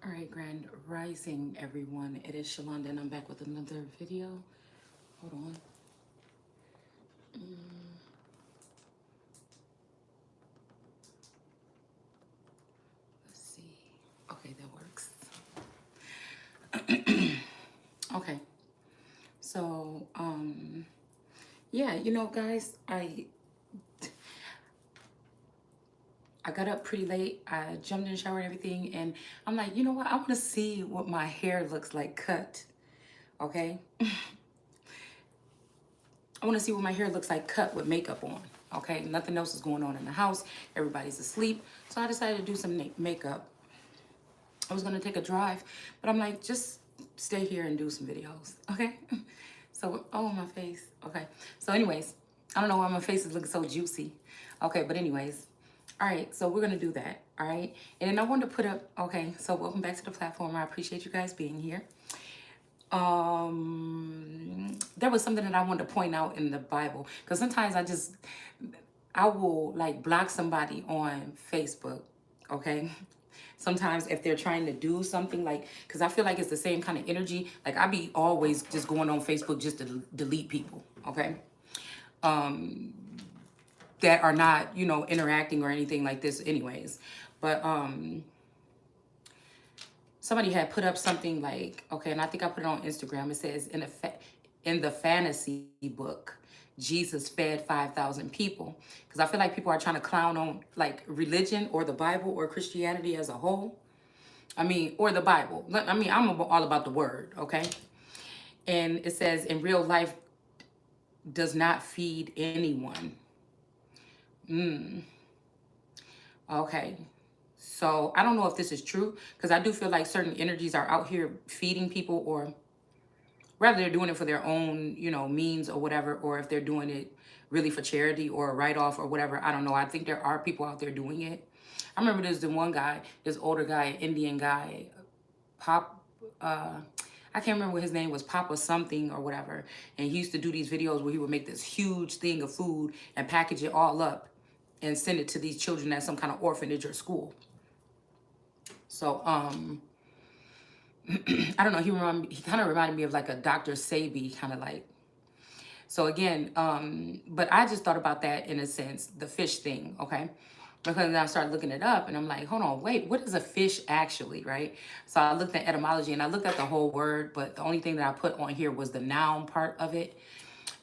All right, Grand Rising, everyone. It is Shalonda, and I'm back with another video. Hold on. Let's see. Okay, that works. Okay. So, yeah, guys, I got up pretty late. I jumped in the shower and everything, and I'm like, you know what? I want to see what my hair looks like cut. Okay. I want to see what my hair looks like cut with makeup on. Okay, nothing else is going on in the house. Everybody's asleep. So I decided to do some makeup. I was gonna take a drive, but I'm like, just stay here and do some videos, okay? So, oh, my face. Okay. So anyways, I don't know why my face is looking so juicy. Okay, but anyways, all right, so we're gonna do that, all right? And then I wanted to put up, okay, so welcome back to the platform. I appreciate you guys being here. There was something that I wanted to point out in the Bible, because sometimes I will like block somebody on Facebook, okay? Sometimes if they're trying to do something like, because I feel like it's the same kind of energy. Like I be always just going on Facebook just to delete people, okay? That are not, interacting or anything like this anyways. But somebody had put up something like, okay, and I think I put it on Instagram. It says in the fantasy book, Jesus fed 5,000 people. Because I feel like people are trying to clown on like religion or the Bible or Christianity as a whole. I mean, or the Bible. I mean, I'm all about the word, okay? And it says, in real life does not feed anyone. Okay. So I don't know if this is true, because I do feel like certain energies are out here feeding people, or whether they're doing it for their own, means or whatever, or if they're doing it really for charity or a write-off or whatever. I don't know. I think there are people out there doing it. I remember there's the one guy, this older guy, Indian guy, Pop, I can't remember what his name was, Papa something or whatever. And he used to do these videos where he would make this huge thing of food and package it all up and send it to these children at some kind of orphanage or school. So, I don't know, he kind of reminded me of like a Dr. Sebi, kind of like. So again, but I just thought about that in a sense, the fish thing, okay? Because then I started looking it up and I'm like, hold on, wait, what is a fish actually, right? So I looked at etymology and I looked at the whole word, but the only thing that I put on here was the noun part of it,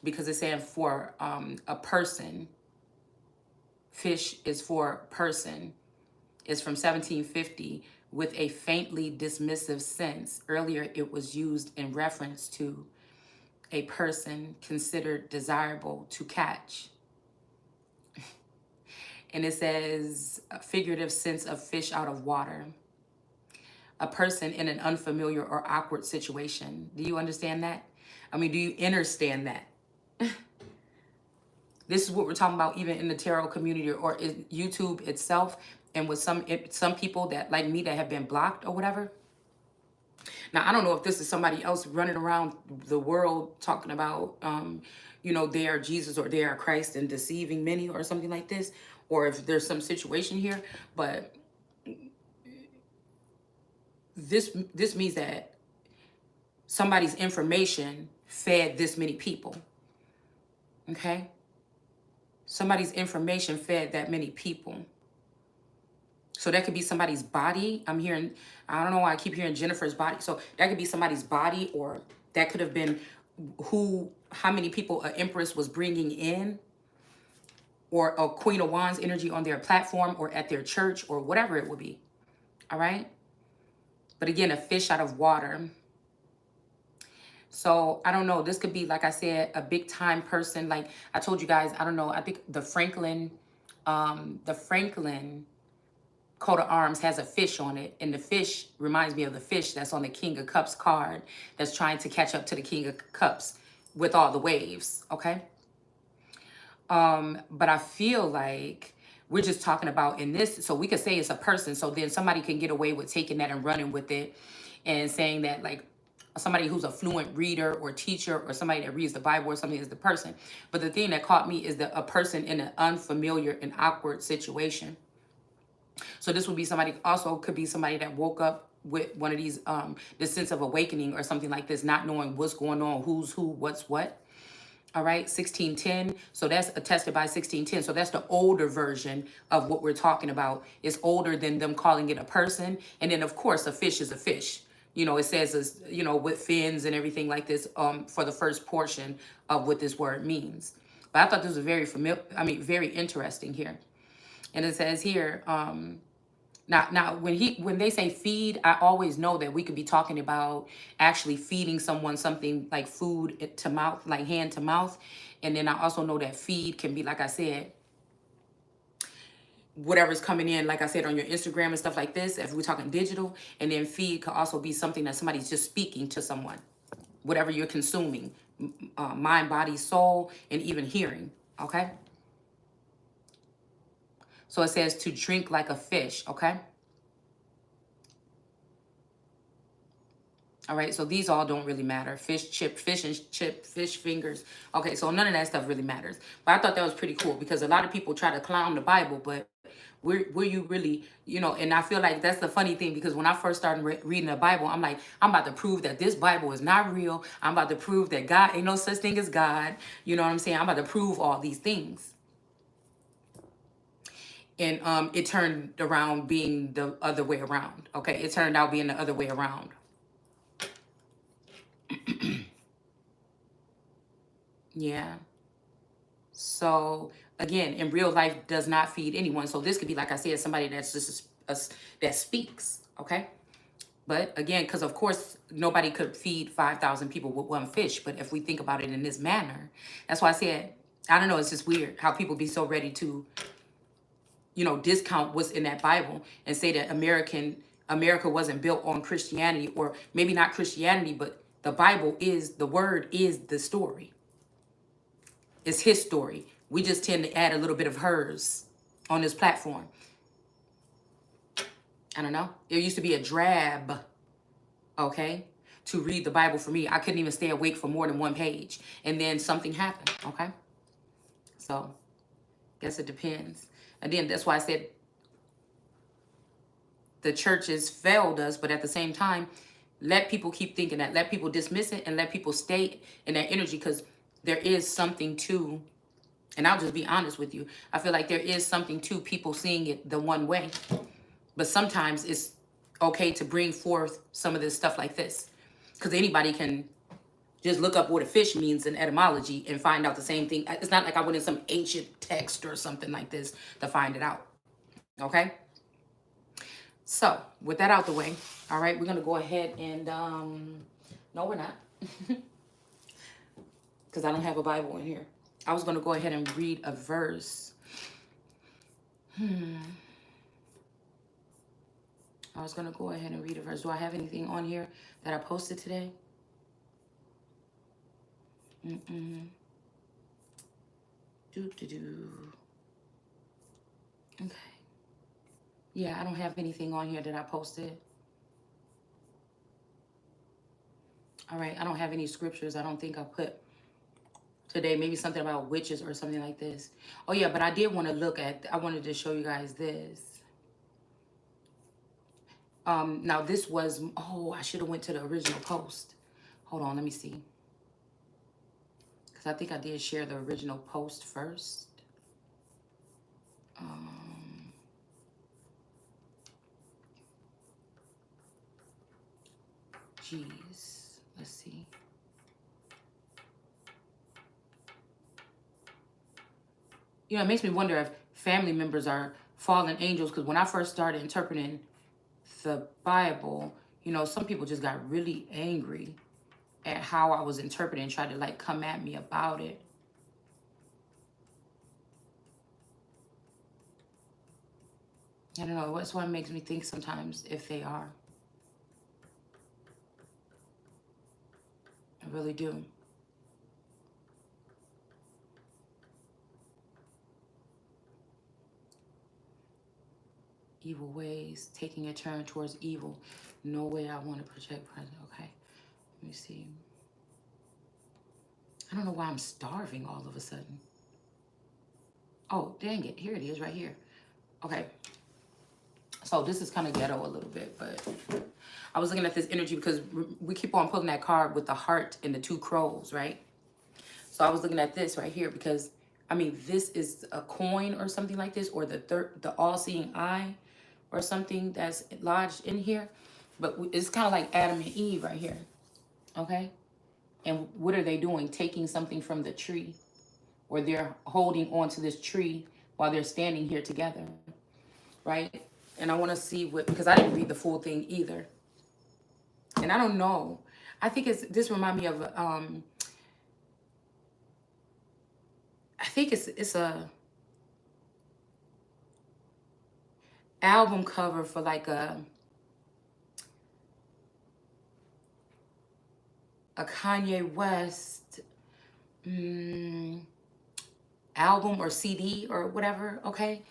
because it's saying for a person. Fish is for person. It's from 1750 with a faintly dismissive sense. Earlier, it was used in reference to a person considered desirable to catch. And it says a figurative sense of fish out of water. A person in an unfamiliar or awkward situation. Do you understand that? I mean, do you understand that? This is what we're talking about even in the tarot community or in YouTube itself, and with some people that like me that have been blocked or whatever. Now, I don't know if this is somebody else running around the world talking about, they are Jesus or they are Christ and deceiving many or something like this, or if there's some situation here. But this means that somebody's information fed this many people. Okay? Somebody's information fed that many people. So that could be somebody's body. I don't know why I keep hearing Jennifer's body. So that could be somebody's body, or that could have been how many people an empress was bringing in, or a Queen of Wands energy on their platform or at their church or whatever it would be. All right. But again, a fish out of water. So I don't know. This could be, like I said, a big time person. Like I told you guys, I don't know. I think the Franklin coat of arms has a fish on it, and the fish reminds me of the fish that's on the King of Cups card that's trying to catch up to the King of Cups with all the waves, okay? But I feel like we're just talking about in this, so we could say it's a person, so then somebody can get away with taking that and running with it and saying that like somebody who's a fluent reader or teacher or somebody that reads the Bible or something is the person. But the thing that caught me is a person in an unfamiliar and awkward situation. So this would be somebody, also could be somebody that woke up with one of these, the sense of awakening or something like this, not knowing what's going on, who's who, what's what. All right, 1610. So that's attested by 1610. So that's the older version of what we're talking about. It's older than them calling it a person. And then, of course, a fish is a fish. You know, it says, you know, with fins and everything like this for the first portion of what this word means. But I thought this was very familiar, very interesting here. And it says here, now, when they say feed, I always know that we could be talking about actually feeding someone something like food to mouth, like hand to mouth. And then I also know that feed can be, like I said, whatever's coming in, like I said, on your Instagram and stuff like this, if we're talking digital. And then feed could also be something that somebody's just speaking to someone, whatever you're consuming, mind, body, soul, and even hearing, okay? So it says to drink like a fish, okay? All right, so these all don't really matter. Fish and chip, fish fingers. Okay, so none of that stuff really matters. But I thought that was pretty cool because a lot of people try to clown the Bible, but were you really, you know, and I feel like that's the funny thing because when I first started reading the Bible, I'm like, I'm about to prove that this Bible is not real. I'm about to prove that God ain't no such thing as God. You know what I'm saying? I'm about to prove all these things. And it turned around being the other way around. Okay, it turned out being the other way around. Yeah. So again, in real life does not feed anyone. So this could be, like I said, somebody that's just that speaks. Okay. But again, because of course nobody could feed 5,000 people with one fish. But if we think about it in this manner, that's why I said, I don't know, it's just weird how people be so ready to, you know, discount what's in that Bible and say that America wasn't built on Christianity, or maybe not Christianity, but the Bible is, the word is the story. It's his story. We just tend to add a little bit of hers on this platform. I don't know. It used to be a drab, okay, to read the Bible for me. I couldn't even stay awake for more than one page. And then something happened, okay? So, guess it depends. Again, that's why I said the churches failed us, but at the same time, let people keep thinking that. Let people dismiss it and let people stay in that energy, because there is something to, and I'll just be honest with you, I feel like there is something to people seeing it the one way. But sometimes it's okay to bring forth some of this stuff like this, because anybody can just look up what a fish means in etymology and find out the same thing. It's not like I went in some ancient text or something like this to find it out. Okay? So, with that out the way, all right, we're going to go ahead and, no, we're not. Because I don't have a Bible in here. I was going to go ahead and read a verse. I was going to go ahead and read a verse. Do I have anything on here that I posted today? Okay. Yeah, I don't have anything on here that I posted. All right, I don't have any scriptures. I don't think I put today. Maybe something about witches or something like this. Oh yeah, but I did want to look at, I wanted to show you guys this. Now this was, oh, I should have went to the original post. Hold on, let me see. Because I think I did share the original post first. Jeez, let's see. You know, it makes me wonder if family members are fallen angels, because when I first started interpreting the Bible, you know, some people just got really angry at how I was interpreting and tried to like come at me about it. I don't know, that's why it makes me think sometimes if they are. I really do. Evil ways, taking a turn towards evil. No way I want to project present. Okay, let me see. I don't know why I'm starving all of a sudden. Oh, dang it. Here it is right here. Okay. So this is kind of ghetto a little bit, but I was looking at this energy because we keep on pulling that card with the heart and the two crows, right? So I was looking at this right here because, I mean, this is a coin or something like this, or the all-seeing eye or something that's lodged in here. But it's kind of like Adam and Eve right here, okay? And what are they doing? Taking something from the tree, or they're holding on to this tree while they're standing here together, right? And I want to see what, because I didn't read the full thing either. And I don't know. I think this remind me of, I think it's a album cover for like a Kanye West album or CD or whatever, okay?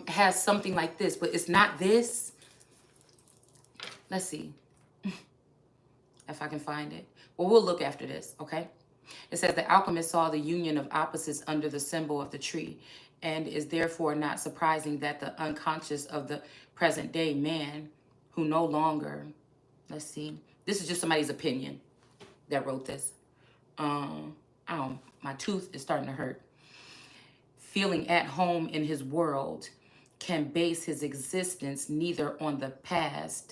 Has something like this, but it's not this. Let's see if I can find it. Well, we'll look after this, okay? It says the alchemist saw the union of opposites under the symbol of the tree, and is therefore not surprising that the unconscious of the present day man who no longer, let's see, this is just somebody's opinion that wrote this. My tooth is starting to hurt. Feeling at home in his world can base his existence neither on the past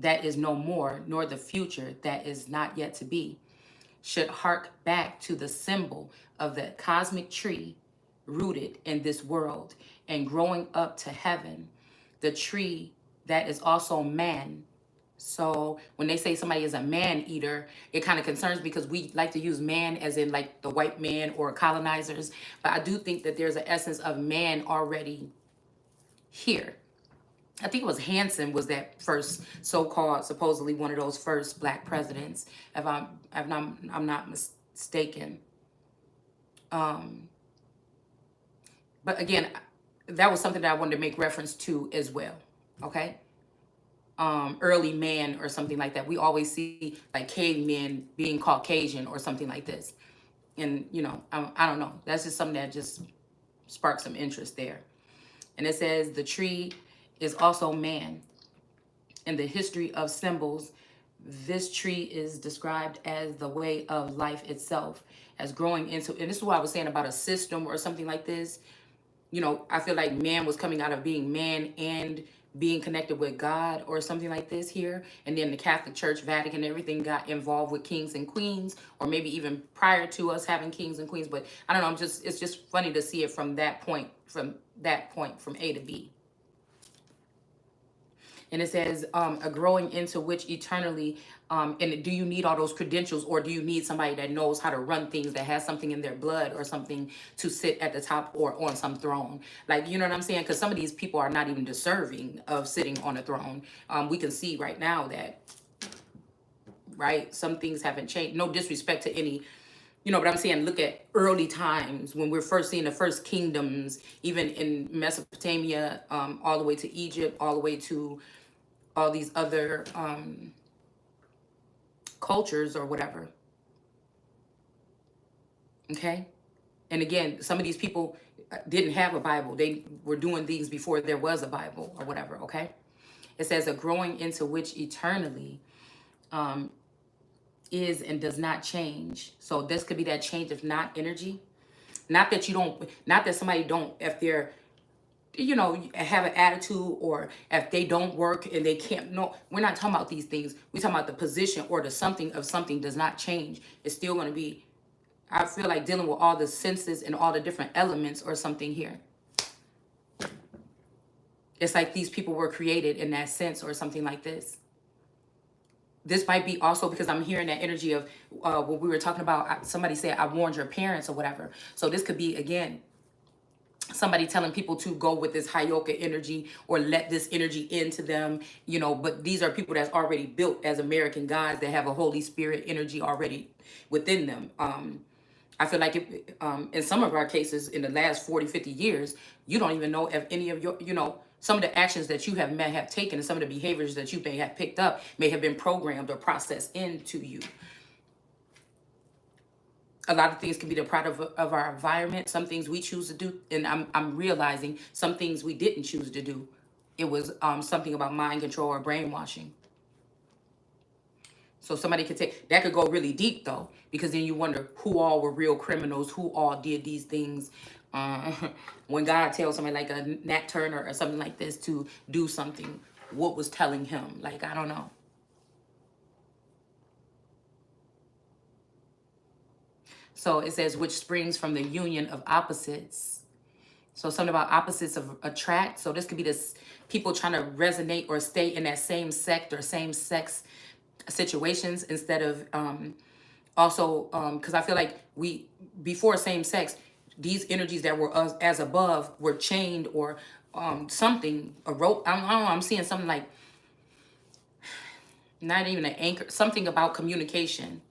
that is no more, nor the future that is not yet to be, should hark back to the symbol of the cosmic tree rooted in this world and growing up to heaven, the tree that is also man. So when they say somebody is a man eater, it kind of concerns because we like to use man as in like the white man or colonizers. But I do think that there's an essence of man already here. I think it was Hanson was that first so-called, supposedly one of those first black presidents, if I'm not mistaken. But again, that was something that I wanted to make reference to as well. Okay. Early man or something like that. We always see like cavemen being Caucasian or something like this. And, you know, I don't know. That's just something that just sparked some interest there. And it says the tree is also man. In the history of symbols, this tree is described as the way of life itself, as growing into, and this is what I was saying about a system or something like this. You know, I feel like man was coming out of being man and being connected with God or something like this here. And then the Catholic Church, Vatican, everything got involved with kings and queens, or maybe even prior to us having kings and queens. But I don't know, it's just funny to see it from that point, from A to B. And it says, a growing into which eternally, and do you need all those credentials, or do you need somebody that knows how to run things, that has something in their blood or something to sit at the top or on some throne? Like, you know what I'm saying? Because some of these people are not even deserving of sitting on a throne. We can see right now that, right, some things haven't changed. No disrespect to any, you know, but I'm saying, look at early times when we're first seeing the first kingdoms, even in Mesopotamia, all the way to Egypt, all the way to all these other cultures or whatever. Okay? And again, some of these people didn't have a Bible. They were doing things before there was a Bible or whatever, okay? It says a growing into which eternally is and does not change. So this could be that change of not energy. Not that you don't, not that somebody don't, if they're, you know, have an attitude, or if they don't work and they can't, no, we're not talking about these things. We're talking about the position or the something of something does not change. It's still going to be, I feel like, dealing with all the senses and all the different elements or something here. It's like these people were created in that sense or something like this. This might be also because I'm hearing that energy of what we were talking about. Somebody said, I warned your parents or whatever. So this could be, again, somebody telling people to go with this Hyoka energy or let this energy into them, you know, but these are people that's already built as American gods that have a Holy Spirit energy already within them. I feel like in some of our cases in the last 40, 50 years, you don't even know if any of your, you know, some of the actions that you may have taken and some of the behaviors that you may have picked up may have been programmed or processed into you. A lot of things can be the product of our environment. Some things we choose to do, and I'm realizing some things we didn't choose to do. It was something about mind control or brainwashing. So somebody could take that, could go really deep though, because then you wonder who all were real criminals, who all did these things. Uh, when God tells somebody like a Nat Turner or something like this to do something, what was telling him? Like, I don't know. So it says, which springs from the union of opposites. So something about opposites of attract. So this could be this people trying to resonate or stay in that same sect or same sex situations instead of also because I feel like we before same sex, these energies that were as above were chained or something, a rope. I don't know, I'm seeing something like not even an anchor, something about communication.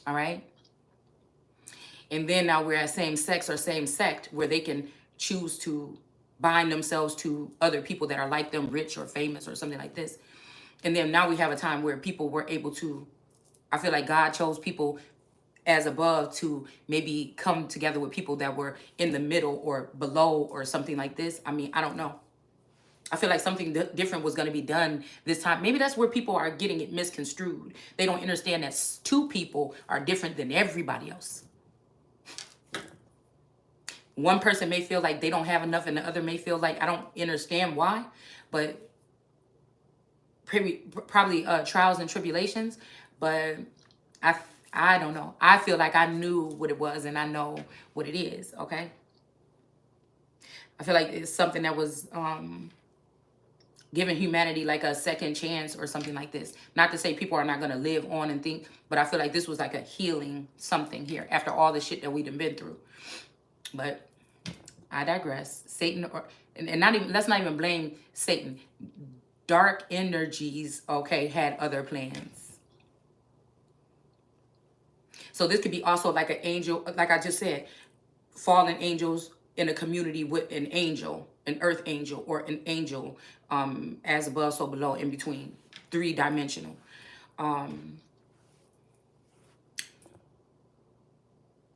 All right. And then now we're at same sex or same sect where they can choose to bind themselves to other people that are like them, rich or famous or something like this. And then now we have a time where people were able to, I feel like God chose people as above to maybe come together with people that were in the middle or below or something like this. I mean, I don't know. I feel like something different was going to be done this time. Maybe that's where people are getting it misconstrued. They don't understand that two people are different than everybody else. One person may feel like they don't have enough and the other may feel like, I don't understand why, but probably trials and tribulations. But I I don't know. I feel like I knew what it was and I know what it is, okay? I feel like it's something that was giving humanity like a second chance or something like this. Not to say people are not going to live on and think, but I feel like this was like a healing something here after all the shit that we've been through. But I digress. Satan, or and not even, let's not even blame Satan. Dark energies, okay, had other plans. So this could be also like an angel, like I just said, fallen angels in a community with an angel, an earth angel, or an angel as above, so below, in between, three-dimensional.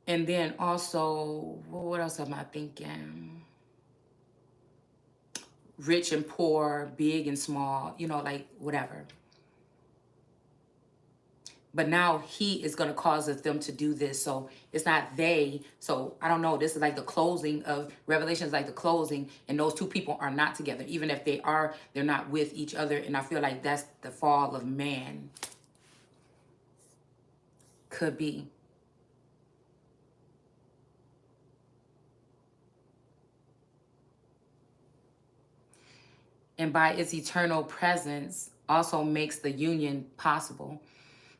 And then also, what else am I thinking? Rich and poor, big and small, you know, like whatever. But now he is going to cause them to do this. So it's not they. So I don't know. This is like the closing of Revelations, like the closing. And those two people are not together. Even if they are, they're not with each other. And I feel like that's the fall of man. Could be. And by its eternal presence also makes the union possible.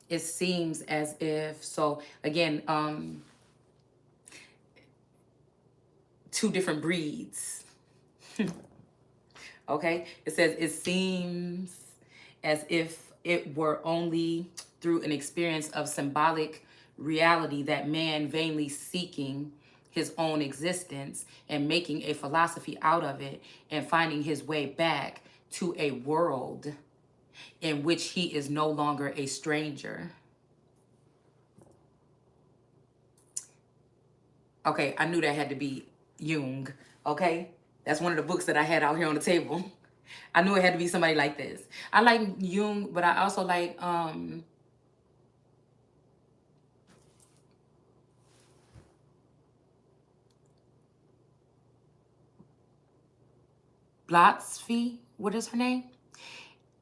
It seems as if, so again, two different breeds. Okay, it says it seems as if it were only through an experience of symbolic reality that man vainly seeking his own existence and making a philosophy out of it and finding his way back to a world in which he is no longer a stranger. Okay, I knew that had to be Jung. Okay, that's one of the books that I had out here on the table. I knew it had to be somebody like this. I like Jung, but I also like Blotsky. What is her name?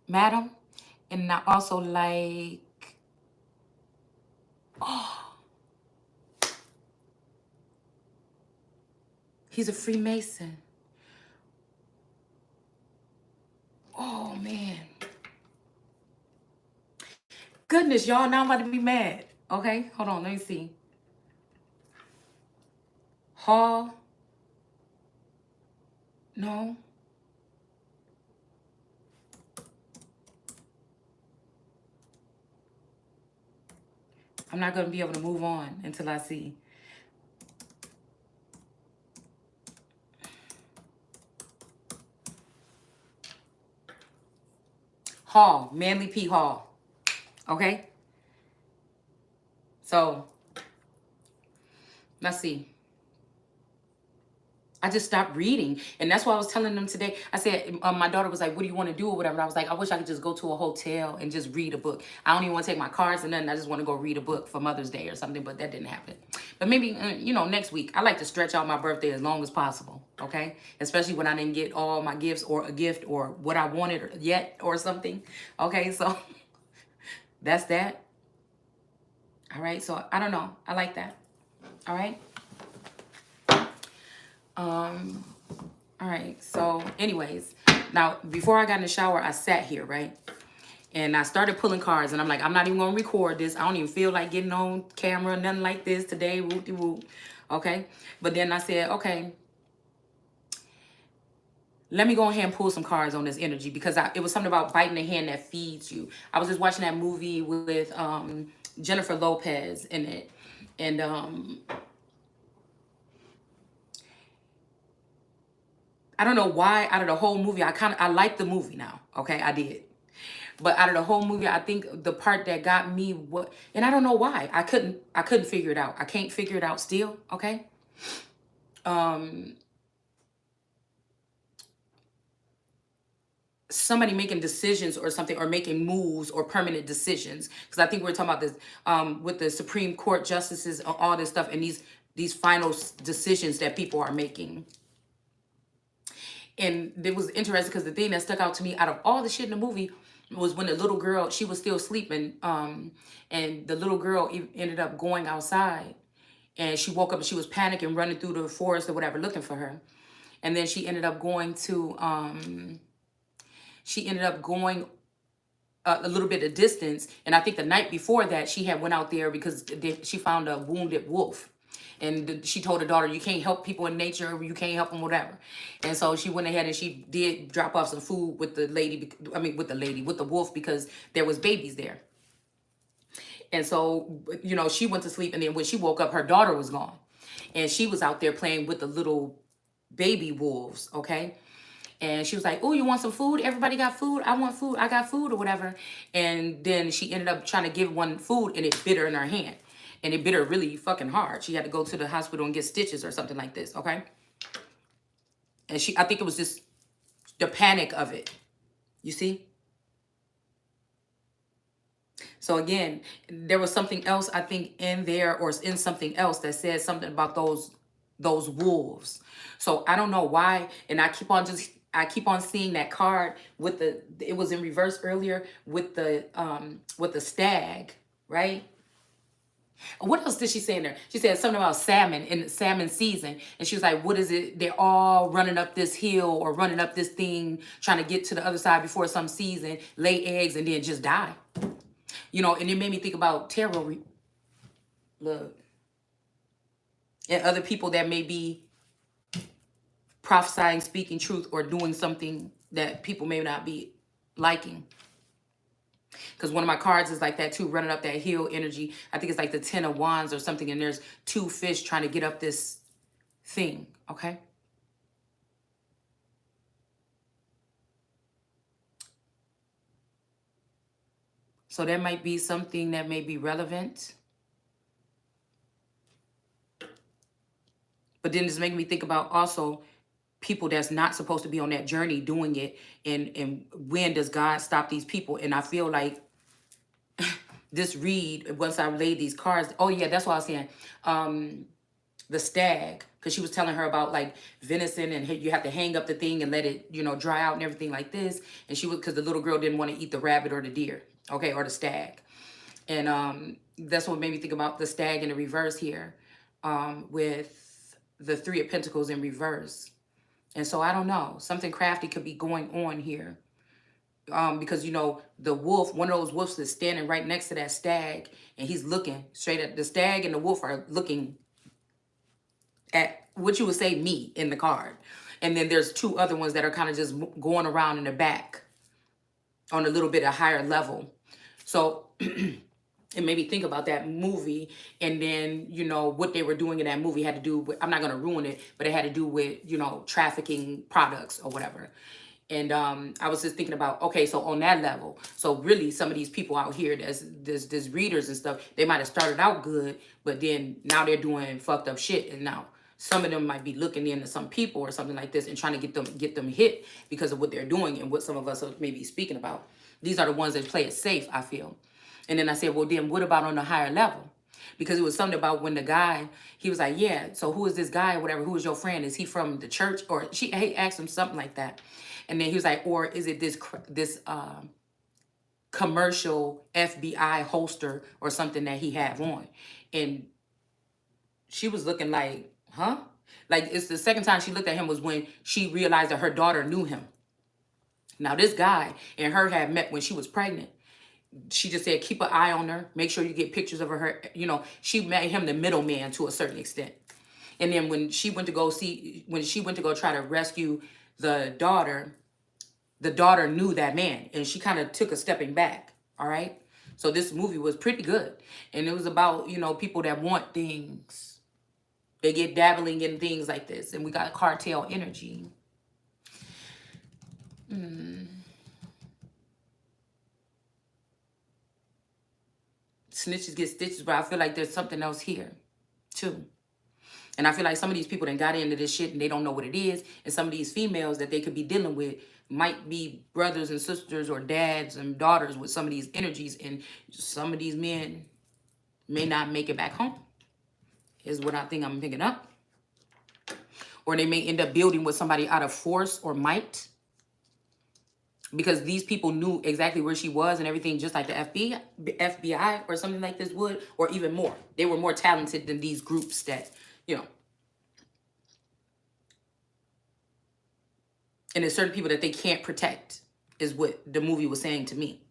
Madam. And I also like, oh, he's a Freemason. Oh man. Goodness, y'all, now I'm about to be mad. Okay, hold on, let me see. Hall. No. I'm not going to be able to move on until I see. Hall. Manly P. Hall. Okay? So, let's see. I just stopped reading. And that's why I was telling them today. I said, my daughter was like, what do you want to do or whatever? And I was like, I wish I could just go to a hotel and just read a book. I don't even want to take my cards and nothing. I just want to go read a book for Mother's Day or something, but that didn't happen. But maybe, next week. I like to stretch out my birthday as long as possible, okay? Especially when I didn't get all my gifts or a gift or what I wanted yet or something, okay? So that's that. All right, so I don't know. I like that. All right. All right, so anyways, now before I got in the shower, I sat here, right? And I started pulling cards, and I'm like, I'm not even gonna record this. I don't even feel like getting on camera, nothing like this today, whoop-de-whoop, okay? But then I said, okay, let me go ahead and pull some cards on this energy, because it was something about biting the hand that feeds you. I was just watching that movie with Jennifer Lopez in it, and I don't know why out of the whole movie, I liked the movie now. Okay, I did. But out of the whole movie, I think the part that got me and I don't know why. I couldn't figure it out. I can't figure it out still, okay? Somebody making decisions or something, or making moves or permanent decisions. Because I think we're talking about this with the Supreme Court justices, all this stuff, and these final decisions that people are making. And it was interesting because the thing that stuck out to me out of all the shit in the movie was when the little girl, she was still sleeping, and the little girl ended up going outside, and she woke up and she was panicking, running through the forest or whatever, looking for her. And then she ended up going a little bit of distance. And I think the night before that, she had went out there because she found a wounded wolf. And she told her daughter, you can't help people in nature, you can't help them, whatever. And so she went ahead and she did drop off some food with the with the wolf, because there was babies there. And so, she went to sleep, and then when she woke up, her daughter was gone. And she was out there playing with the little baby wolves, okay? And she was like, oh, you want some food? Everybody got food? I want food. I got food or whatever. And then she ended up trying to give one food, and it bit her in her hand. And it bit her really fucking hard. She had to go to the hospital and get stitches or something like this, okay? And I think it was just the panic of it. You see? So again, there was something else, I think, in there, or in something else that said something about those wolves. So I don't know why. And I keep on seeing that card with it was in reverse earlier with the stag, right? What else did she say in there? She said something about salmon in salmon season. And she was like, what is it? They're all running up this hill or running up this thing, trying to get to the other side before some season, lay eggs, and then just die. And it made me think about tarot. Look. And other people that may be prophesying, speaking truth, or doing something that people may not be liking. Because one of my cards is like that too, running up that hill energy. I think it's like the 10 of Wands or something, and there's 2 fish trying to get up this thing, okay? So there might be something that may be relevant. But then it's making me think about also people that's not supposed to be on that journey doing it. And when does God stop these people? And I feel like this read, once I laid these cards, oh yeah, that's what I was saying. The stag, because she was telling her about like venison, and you have to hang up the thing and let it, dry out and everything like this. And because the little girl didn't want to eat the rabbit or the deer, okay, or the stag. And that's what made me think about the stag in the reverse here, with the 3 of Pentacles in reverse. And so I don't know, something crafty could be going on here. Because, the wolf, one of those wolves is standing right next to that stag, and he's looking straight at the stag, and the wolf are looking at what you would say me in the card. And then there's 2 other ones that are kind of just going around in the back on a little bit of higher level. So it made me think about that movie. And then, what they were doing in that movie had to do with, I'm not going to ruin it, but it had to do with, trafficking products or whatever. And I was just thinking about, okay, so on that level, so really some of these people out here, there's readers and stuff, they might have started out good, but then now they're doing fucked up shit. And now some of them might be looking into some people or something like this and trying to get them hit because of what they're doing and what some of us are maybe speaking about. These are the ones that play it safe, I feel. And then I said, well, then what about on the higher level? Because it was something about when the guy, he was like, yeah, so who is this guy or whatever? Who is your friend? Is he from the church? Or she asked him something like that. And then he was like, or is it this commercial FBI holster or something that he have on? And she was looking like, huh? Like, it's the second time she looked at him was when she realized that her daughter knew him. Now, this guy and her had met when she was pregnant. She just said, keep an eye on her. Make sure you get pictures of her. You know, she made him the middleman to a certain extent. And then when she went to go try to rescue the daughter knew that man. And she kind of took a stepping back. All right. So this movie was pretty good. And it was about, you know, people that want things. They get dabbling in things like this. And we got cartel energy. Snitches get stitches, but I feel like there's something else here, too. And I feel like some of these people that got into this shit and they don't know what it is. And some of these females that they could be dealing with might be brothers and sisters or dads and daughters with some of these energies. And some of these men may not make it back home, is what I think I'm picking up. Or they may end up building with somebody out of force or might. Because these people knew exactly where she was and everything, just like the FBI or something like this would, or even more. They were more talented than these groups that, you know. And there's certain people that they can't protect, is what the movie was saying to me.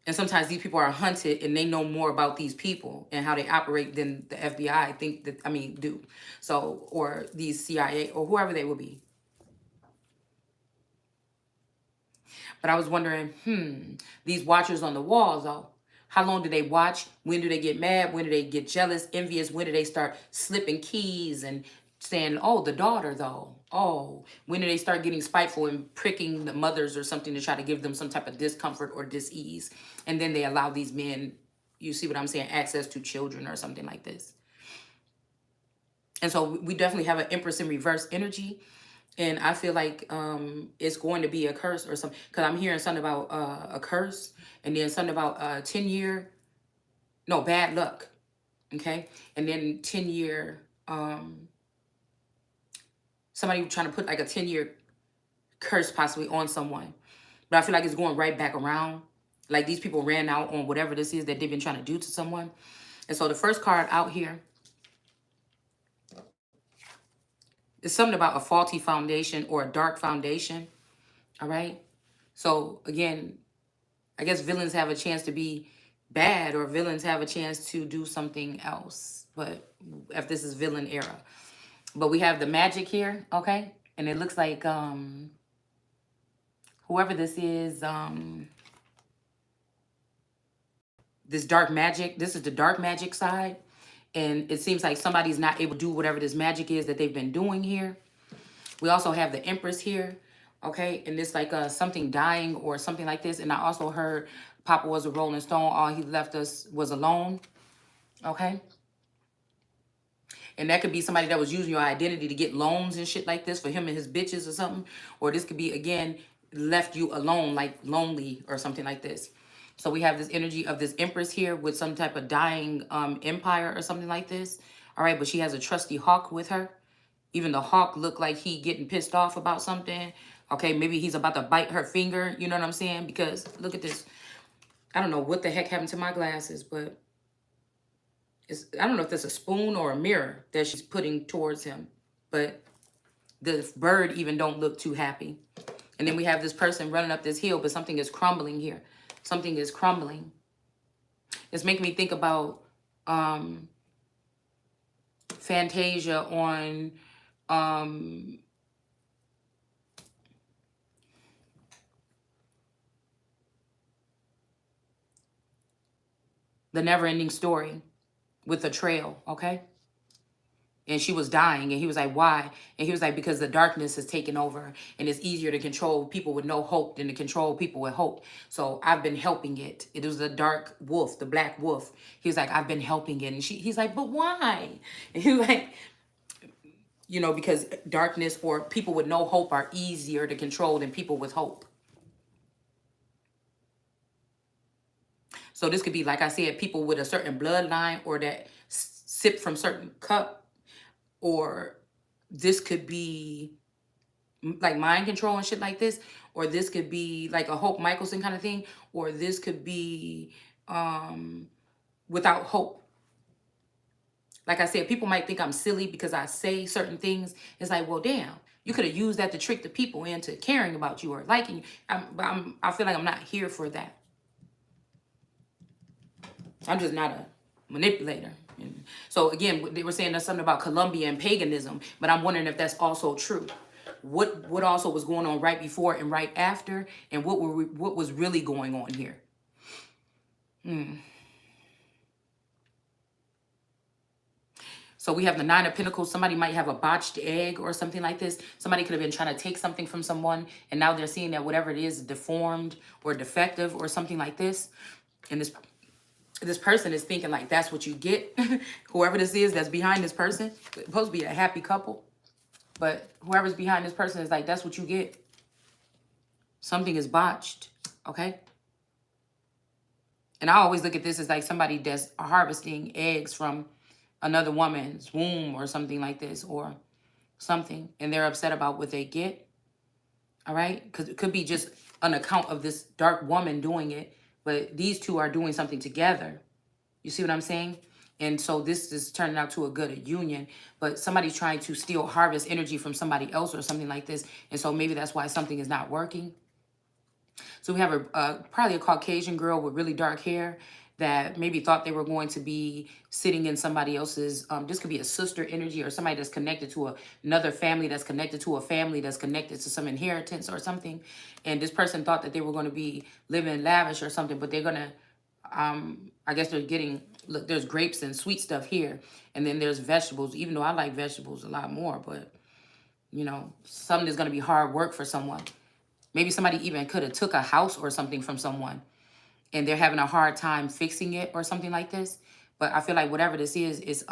And sometimes these people are hunted and they know more about these people and how they operate than the FBI do. So, or these CIA or whoever they will be. But I was wondering, these watchers on the walls, though, how long do they watch? When do they get mad? When do they get jealous, envious? When do they start slipping keys and saying, oh, the daughter, though? Oh, when do they start getting spiteful and pricking the mothers or something to try to give them some type of discomfort or dis-ease? And then they allow these men, you see what I'm saying, access to children or something like this. And so we definitely have an Empress in reverse energy. And I feel like it's going to be a curse or something. Because I'm hearing something about a curse. And then something about 10-year, no, bad luck. Okay? And then 10-year, somebody trying to put like a 10-year curse possibly on someone. But I feel like it's going right back around. Like these people ran out on whatever this is that they've been trying to do to someone. And so the first card out here, it's something about a faulty foundation or a dark foundation. All right. So again, I guess villains have a chance to be bad or villains have a chance to do something else. But if this is villain era. But we have the magic here. Okay. And it looks like whoever this is, this dark magic, this is the dark magic side. And it seems like somebody's not able to do whatever this magic is that they've been doing here. We also have the Empress here, okay? And it's like something dying or something like this. And I also heard Papa was a Rolling Stone. All he left us was alone, okay? And that could be somebody that was using your identity to get loans and shit like this for him and his bitches or something. Or this could be, again, left you alone, like lonely or something like this. So we have this energy of this Empress here with some type of dying empire or something like this. All right, but she has a trusty hawk with her. Even the hawk looked like he getting pissed off about something. Okay, maybe he's about to bite her finger. You know what I'm saying? Because look at this. I don't know what the heck happened to my glasses, but I don't know if that's a spoon or a mirror that she's putting towards him. But the bird even don't look too happy. And then we have this person running up this hill, but something is crumbling here. Something is crumbling. It's making me think about Fantasia on The Never Ending Story with a trail, okay? and she was dying, and he was like, why? And he was like, because the darkness has taken over, and it's easier to control people with no hope than to control people with hope. So I've been helping it. It was the dark wolf, the black wolf. He was like, I've been helping it. And he's like, but why? And he was like, you know, because darkness or people with no hope are easier to control than people with hope. So this could be, like I said, people with a certain bloodline, or that sip from certain cup, or this could be like mind control and shit like this, or this could be like a Hope Michelson kind of thing, or this could be without hope. Like I said, people might think I'm silly because I say certain things. It's like, well, damn, you could have used that to trick the people into caring about you or liking you. I feel like I'm not here for that. I'm just not a manipulator. And so again, they were saying there's something about Colombia and paganism, but I'm wondering if that's also true. What also was going on right before and right after, and what was really going on here? So we have the Nine of Pentacles. Somebody might have a botched egg or something like this. Somebody could have been trying to take something from someone, and now they're seeing that whatever it is deformed or defective or something like this. And this person is thinking like that's what you get. Whoever this is that's behind this person, it's supposed to be a happy couple, but whoever's behind this person is like, that's what you get. Something is botched, okay? And I always look at this as like somebody that's harvesting eggs from another woman's womb or something like this, or something, and they're upset about what they get, all right? Because it could be just an account of this dark woman doing it, but these two are doing something together. You see what I'm saying? And so this is turning out to a good union, but somebody's trying to still harvest energy from somebody else or something like this, and so maybe that's why something is not working. So we have probably a Caucasian girl with really dark hair that maybe thought they were going to be sitting in somebody else's, this could be a sister energy or somebody that's connected to another family that's connected to a family that's connected to some inheritance or something. And this person thought that they were going to be living lavish or something, but they're going to, I guess they're getting, look, there's grapes and sweet stuff here. And then there's vegetables, even though I like vegetables a lot more, but you know, something is going to be hard work for someone. Maybe somebody even could have took a house or something from someone, and they're having a hard time fixing it or something like this. But I feel like whatever this is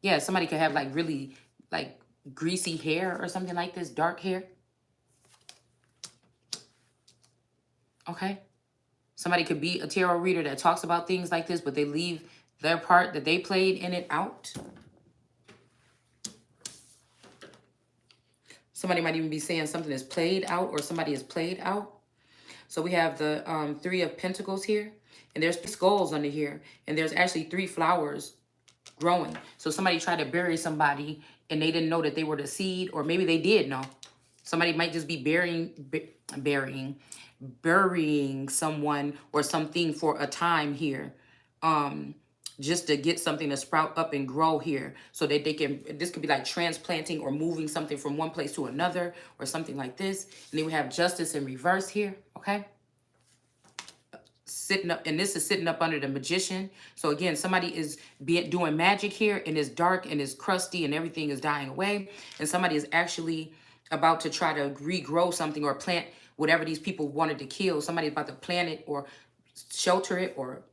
yeah, somebody could have like really like greasy hair or something like this, dark hair. Okay. Somebody could be a tarot reader that talks about things like this, but they leave their part that they played in it out. Somebody might even be saying something is played out, or somebody is played out. So we have the Three of Pentacles here, and there's skulls under here, and there's actually 3 flowers growing. So somebody tried to bury somebody, and they didn't know that they were the seed, or maybe they did know. Somebody might just be burying someone or something for a time here. Just to get something to sprout up and grow here, so that they can, this could be like transplanting or moving something from one place to another or something like this. And then we have Justice in reverse here, okay? Sitting up, and this is sitting up under the Magician. So again, somebody is doing magic here, and it's dark and it's crusty and everything is dying away. And somebody is actually about to try to regrow something or plant whatever these people wanted to kill. Somebody's about to plant it or shelter it or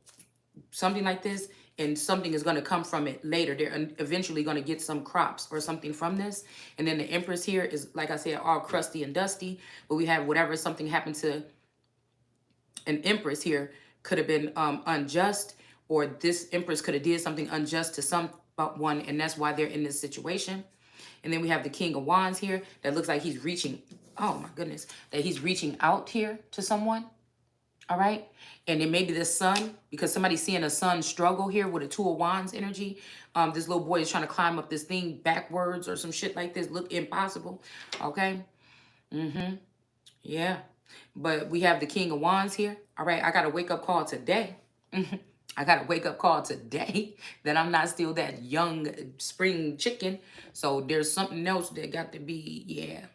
something like this, and something is going to come from it later. They're eventually going to get some crops or something from this. And then the Empress here is, like I said, all crusty and dusty, but we have whatever something happened to an Empress here could have been unjust, or this Empress could have did something unjust to someone, and that's why they're in this situation. And then we have the King of Wands here that looks like he's reaching, oh my goodness, that he's reaching out here to someone. All right. And then maybe the sun, because somebody's seeing a sun struggle here with a Two of Wands energy. This little boy is trying to climb up this thing backwards or some shit like this. Look impossible. Okay. Yeah. But we have the King of Wands here. All right. I got a wake up call today. I got a wake up call today that I'm not still that young spring chicken. So there's something else that got to be, yeah.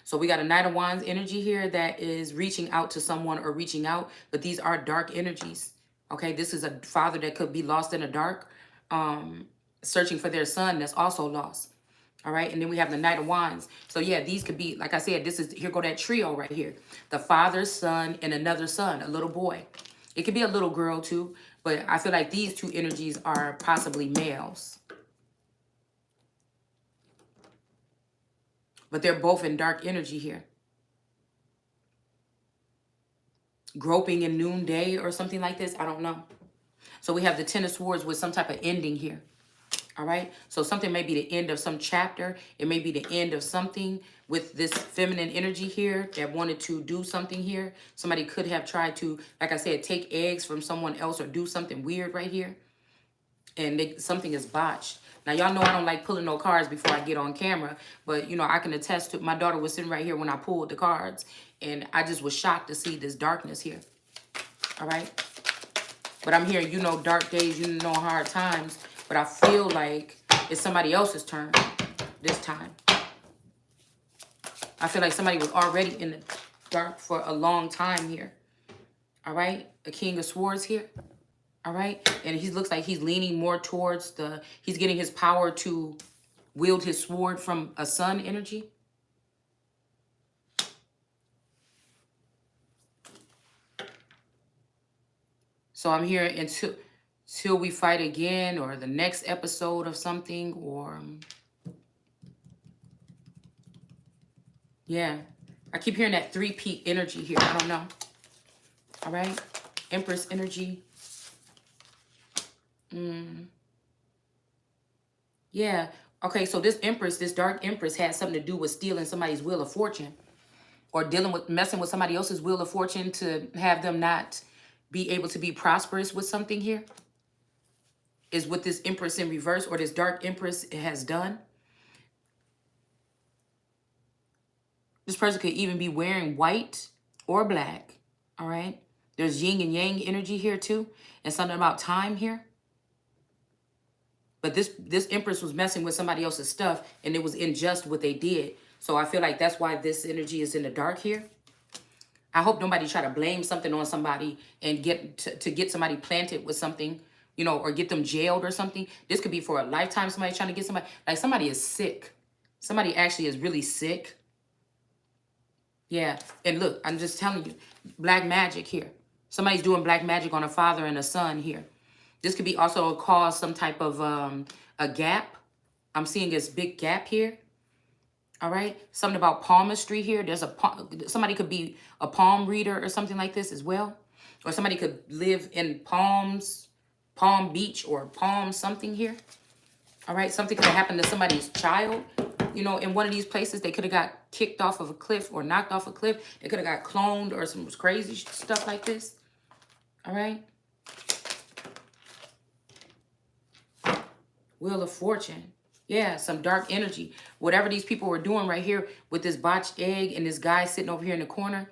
So we got a Knight of Wands energy here that is reaching out to someone or reaching out, but these are dark energies. Okay, this is a father that could be lost in the dark. searching for their son that's also lost. All right. And then we have the Knight of Wands. So yeah, these could be, like I said, this is, here go that trio right here. The father, son, and another son, a little boy. It could be a little girl too, but I feel like these two energies are possibly males. But they're both in dark energy here. Groping in noonday or something like this. I don't know. So we have the Ten of Swords with some type of ending here. All right. So something may be the end of some chapter. It may be the end of something with this feminine energy here that wanted to do something here. Somebody could have tried to, like I said, take eggs from someone else or do something weird right here. And something is botched. Now, y'all know I don't like pulling no cards before I get on camera. But, you know, I can attest to, my daughter was sitting right here when I pulled the cards. And I just was shocked to see this darkness here. All right. But I'm hearing, you know, dark days, you know, hard times. But I feel like it's somebody else's turn this time. I feel like somebody was already in the dark for a long time here. All right. The King of Swords here. All right. And he looks like he's leaning more towards he's getting his power to wield his sword from a sun energy. So I'm hearing until we fight again, or the next episode of something, or yeah. I keep hearing that three-peat energy here. I don't know. All right. Empress energy. Yeah. Okay, so this Empress, this dark Empress had something to do with stealing somebody's wheel of fortune, or messing with somebody else's wheel of fortune to have them not be able to be prosperous with something here. Is what this Empress in reverse, or this dark Empress has done. This person could even be wearing white or black. All right. There's yin and yang energy here too. And something about time here. But this Empress was messing with somebody else's stuff, and it was unjust what they did. So I feel like that's why this energy is in the dark here. I hope nobody try to blame something on somebody and get to get somebody planted with something, you know, or get them jailed or something. This could be for a lifetime. Somebody trying to get somebody, like somebody is sick. Somebody actually is really sick. Yeah. And look, I'm just telling you, black magic here. Somebody's doing black magic on a father and a son here. This could be also cause some type of a gap. I'm seeing this big gap here. All right. Something about palmistry here. There's somebody could be a palm reader or something like this as well. Or somebody could live in Palm Beach or Palm something here. All right. Something could have happened to somebody's child. You know, in one of these places, they could have got kicked off of a cliff or knocked off a cliff. They could have got cloned or some crazy stuff like this. All right. Wheel of Fortune. Yeah, some dark energy. Whatever these people were doing right here with this botched egg and this guy sitting over here in the corner.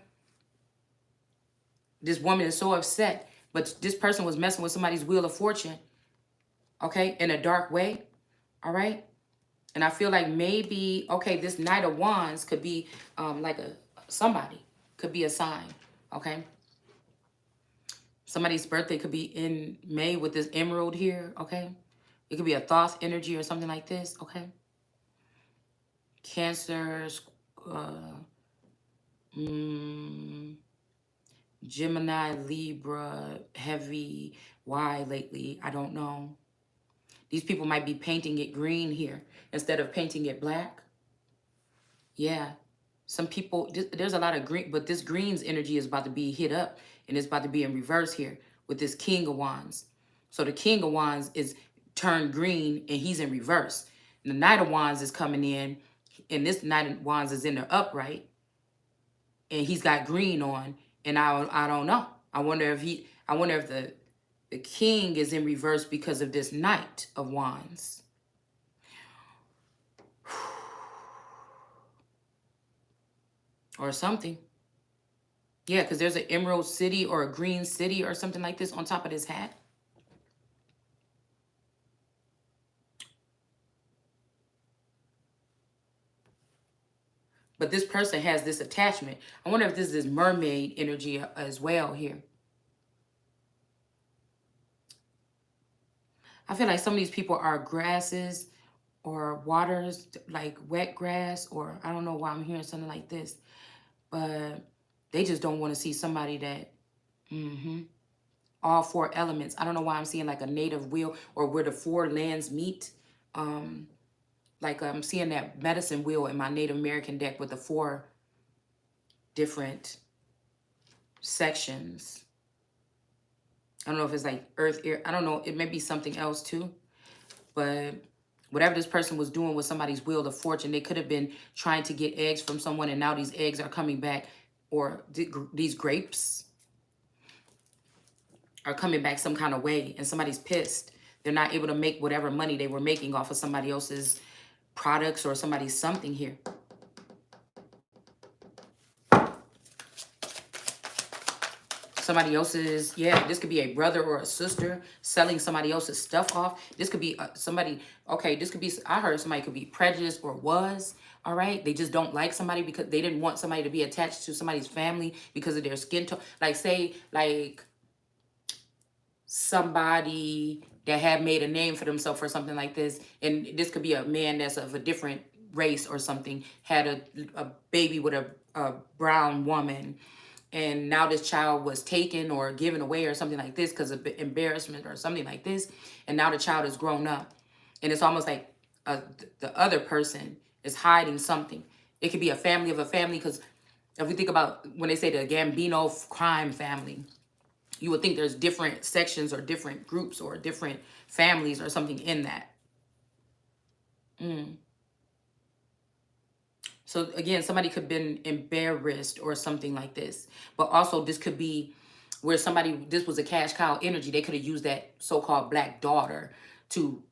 This woman is so upset. But this person was messing with somebody's Wheel of Fortune. Okay, in a dark way. All right. And I feel like maybe, okay, this Knight of Wands could be like somebody. Could be a sign. Okay. Somebody's birthday could be in May with this emerald here. Okay. It could be a Thoth energy or something like this, okay? Cancer, Gemini, Libra, heavy. Why lately? I don't know. These people might be painting it green here instead of painting it black. Yeah. Some people, there's a lot of green, but this green's energy is about to be hit up, and it's about to be in reverse here with this King of Wands. So the King of Wands is turned green, and he's in reverse. And the Knight of Wands is coming in, and this Knight of Wands is in the upright, and he's got green on, and I don't know. I wonder if the King is in reverse because of this Knight of Wands. Or something. Yeah, because there's an emerald city or a green city or something like this on top of this hat. But this person has this attachment. I wonder if this is mermaid energy as well here. I feel like some of these people are grasses or waters, like wet grass, or I don't know why I'm hearing something like this, but they just don't want to see somebody that, all four elements. I don't know why I'm seeing like a native wheel or where the four lands meet. Um, like I'm seeing that medicine wheel in my Native American deck with the four different sections. I don't know if it's like earth, air. I don't know. It may be something else too. But whatever this person was doing with somebody's wheel of fortune, they could have been trying to get eggs from someone, and now these eggs are coming back, or these grapes are coming back some kind of way, and somebody's pissed. They're not able to make whatever money they were making off of somebody else's products or somebody's something here. Somebody else's, yeah, this could be a brother or a sister selling somebody else's stuff off. This could be somebody, okay, this could be, I heard somebody could be prejudiced or was, all right? They just don't like somebody because they didn't want somebody to be attached to somebody's family because of their skin tone. Like say, like somebody that had made a name for themselves or something like this, and this could be a man that's of a different race or something, had a baby with a brown woman, and now this child was taken or given away or something like this because of embarrassment or something like this, and now the child is grown up, and it's almost like the other person is hiding something. It could be a family of a family, because if we think about when they say the Gambino crime family, you would think there's different sections or different groups or different families or something in that. So again, somebody could have been embarrassed or something like this. But also this could be where somebody, this was a cash cow energy. They could have used that so-called black daughter to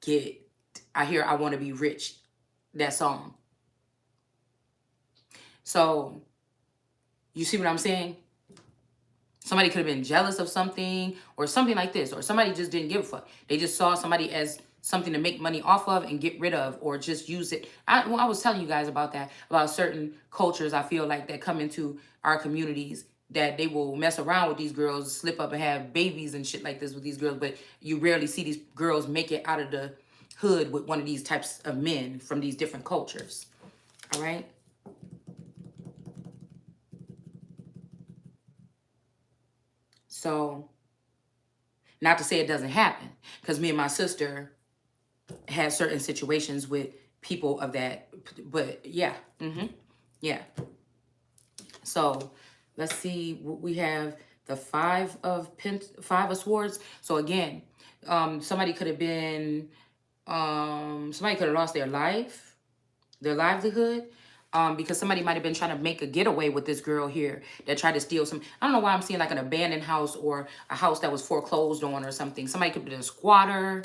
get, I hear I want to be rich, that song. So you see what I'm saying? Somebody could have been jealous of something or something like this, or somebody just didn't give a fuck. They just saw somebody as something to make money off of and get rid of, or just use it. I was telling you guys about that, about certain cultures I feel like that come into our communities, that they will mess around with these girls, slip up and have babies and shit like this with these girls, but you rarely see these girls make it out of the hood with one of these types of men from these different cultures. All right? So, not to say it doesn't happen, because me and my sister had certain situations with people of that, but yeah, yeah. So let's see what we have. The five of swords. So again, somebody could have been, somebody could have lost their life, their livelihood, because somebody might have been trying to make a getaway with this girl here that tried to steal some. I don't know why I'm seeing like an abandoned house or a house that was foreclosed on or something. Somebody could have been a squatter.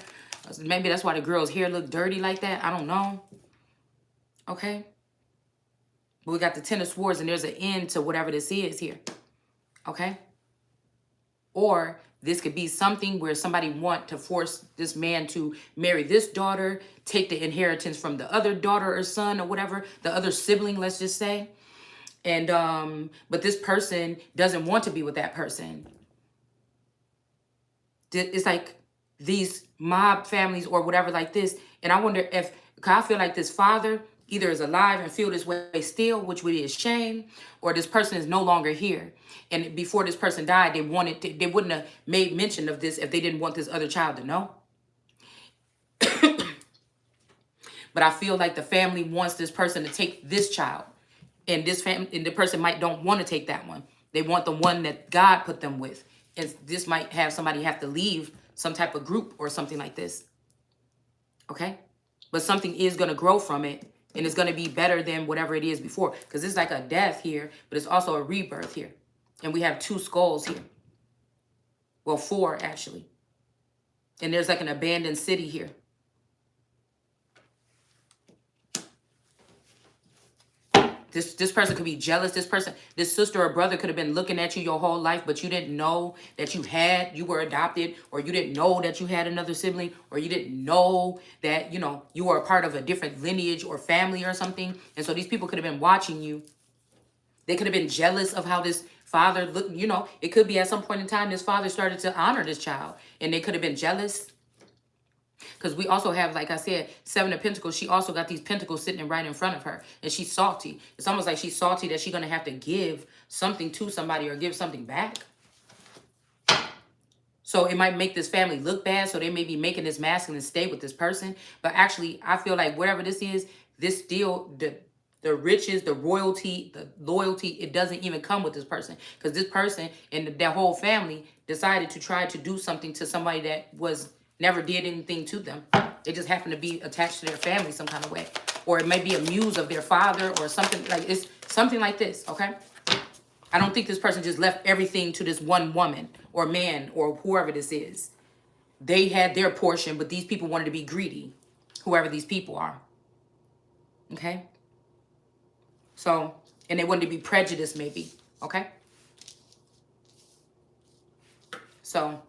Maybe that's why the girl's hair looked dirty like that. I don't know. Okay. But we got the Ten of Swords, and there's an end to whatever this is here. Okay. Or this could be something where somebody want to force this man to marry this daughter, take the inheritance from the other daughter or son or whatever, the other sibling, let's just say. And but this person doesn't want to be with that person. It's like these mob families or whatever like this. And I wonder if, cause I feel like this father either is alive and feel this way still, which would be a shame, or this person is no longer here. And before this person died, they wouldn't have made mention of this if they didn't want this other child to know. But I feel like the family wants this person to take this child, and and the person don't want to take that one. They want the one that God put them with. And this might have somebody have to leave some type of group or something like this. Okay? But something is going to grow from it, and it's going to be better than whatever it is before. Because it's like a death here, but it's also a rebirth here. And we have 2 skulls here. Well, 4 actually. And there's like an abandoned city here. This person could be jealous. This sister or brother could have been looking at you your whole life, but you didn't know that you were adopted, or you didn't know that you had another sibling, or you didn't know that, you were a part of a different lineage or family or something. And so these people could have been watching you. They could have been jealous of how this father looked. It could be at some point in time, this father started to honor this child, and they could have been jealous. Because we also have, like I said, 7 of Pentacles. She also got these pentacles sitting right in front of her. And she's salty. It's almost like she's salty that she's going to have to give something to somebody or give something back. So it might make this family look bad. So they may be making this masculine stay with this person. But actually, I feel like whatever this is, this still, the riches, the royalty, the loyalty, it doesn't even come with this person. Because this person and their whole family decided to try to do something to somebody that was never did anything to them. They just happen to be attached to their family some kind of way. Or it may be a muse of their father or something. Like, it's something like this, okay? I don't think this person just left everything to this one woman or man or whoever this is. They had their portion, but these people wanted to be greedy, whoever these people are. Okay? So, and they wanted to be prejudiced maybe. Okay? So,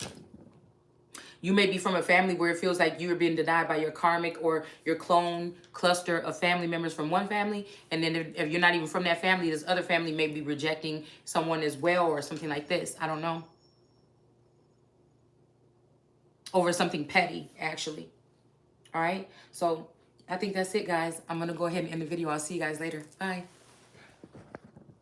you may be from a family where it feels like you're being denied by your karmic or your clone cluster of family members from one family. And then if you're not even from that family, this other family may be rejecting someone as well or something like this. I don't know. Over something petty, actually. All right? So I think that's it, guys. I'm going to go ahead and end the video. I'll see you guys later. Bye.